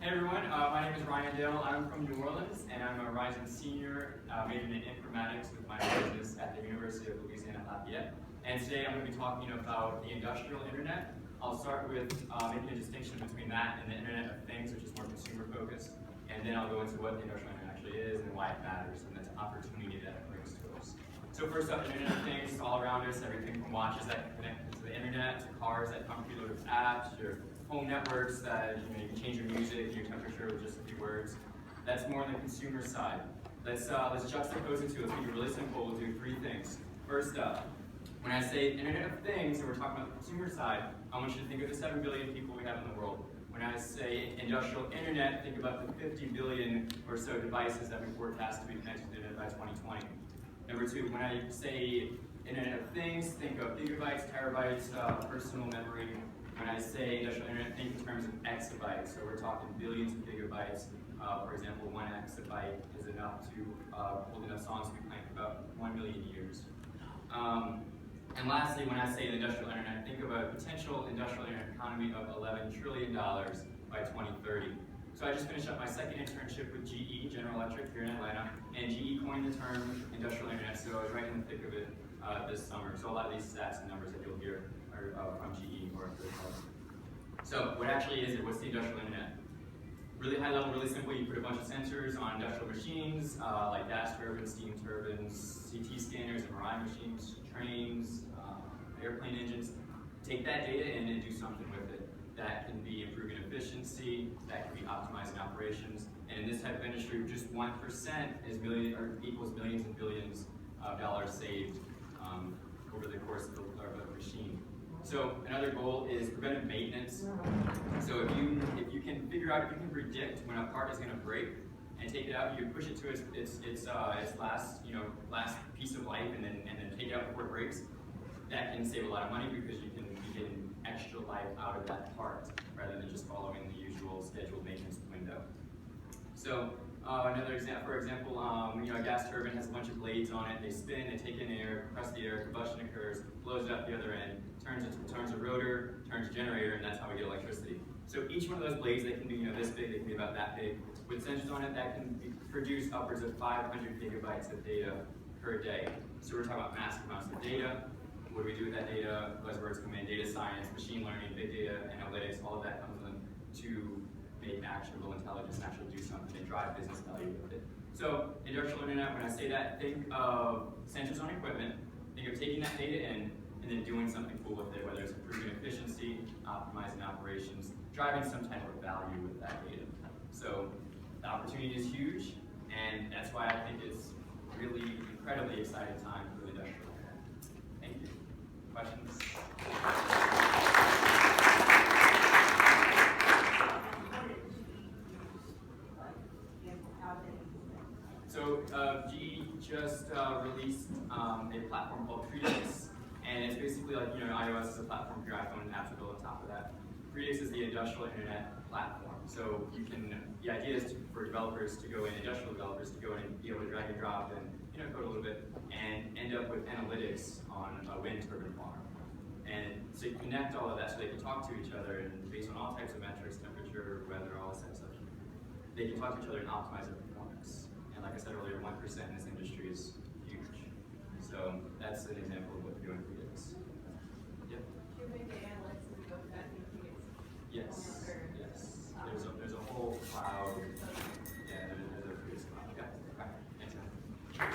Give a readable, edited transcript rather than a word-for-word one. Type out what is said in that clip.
Hey everyone, my name is Ryan Dale. I'm from New Orleans, and I'm a rising senior majoring in informatics with my business at the University of Louisiana Lafayette. And today I'm going to be talking about the industrial internet. I'll start with making a distinction between that and the Internet of Things, which is more consumer focused, and then I'll go into what the industrial internet actually is and why it matters and the opportunity that it brings to us. So first up, Internet of Things all around us, everything from watches that connect to the internet, to cars that come through with apps, your home networks that you can change your music, your temperature with just a few words. That's more on the consumer side. Let's juxtapose it to. Let's make it really simple. We'll do three things. First up, when I say Internet of Things, and we're talking about the consumer side, I want you to think of the 7 billion people we have in the world. When I say industrial internet, think about the 50 billion or so devices that we forecast to be connected to the internet by 2020. Number two, when I say Internet of Things, think of gigabytes, terabytes, personal memory. When I say industrial internet, think in terms of exabytes. So we're talking billions of gigabytes. For example, 1 exabyte is enough to hold enough songs to be playing for about 1 million years. And lastly, when I say an industrial internet, think of a potential industrial internet economy of $11 trillion by 2030. So I just finished up my second internship with GE, General Electric, here in Atlanta, and GE coined the term industrial internet, so I was right in the thick of it this summer. So a lot of these stats and numbers that you'll hear are from GE or third party. So what actually is it? What's the industrial internet? Really high level, really simple. You put a bunch of sensors on industrial machines, like gas turbines, steam turbines, CT scanners, MRI machines, trains, airplane engines. Take that data in and do something with it. That can be improving efficiency, that can be optimizing operations, and in this type of industry, just 1% equals millions and billions of dollars saved over the course of the machine. So another goal is preventive maintenance. So if you can figure out, if you can predict when a part is going to break and take it out, you push it to its last piece of life and then take it out before it breaks. That can save a lot of money because you can be getting extra life out of that part rather than just following the usual scheduled maintenance window. So another example, for example, a gas turbine has a bunch of blades on it. They spin, they take in air, compress the air, combustion occurs, blows it out the other end, turns a rotor, turns a generator, and that's how we get electricity. So each one of those blades, they can be this big, they can be about that big. With sensors on it, that can produce upwards of 500 gigabytes of data per day. So we're talking about massive amounts of data. What do we do with that data? Buzzwords come in: data science, machine learning, big data, analytics. All of that comes in to make actionable intelligence and actually do something and drive business value with it. So industrial internet, when I say that, think of sensors on equipment, think of taking that data in and then doing something cool with it, whether it's improving efficiency, optimizing operations, driving some type of value with that data. So the opportunity is huge, and that's why I think it's really incredibly exciting time for the industrial internet. Thank you. Questions? So GE just released a platform called Preventive, and it's basically like, iOS is a platform for your iPhone and apps are built on top of that. Preventive is the industrial internet platform. So the idea is for developers to go in, industrial developers to go in and be able to drag and drop and code a little bit and end up with analytics on a wind turbine farm. And so you connect all of that so they can talk to each other, and based on all types of metrics, temperature, weather, all this type of stuff, they can talk to each other and optimize their performance. And like I said earlier, 1% in this industry is huge. So that's an example of what we're doing for this. Yep. Do you make the analytics and go to that in Phoenix? Yes. Yes. There's a whole cloud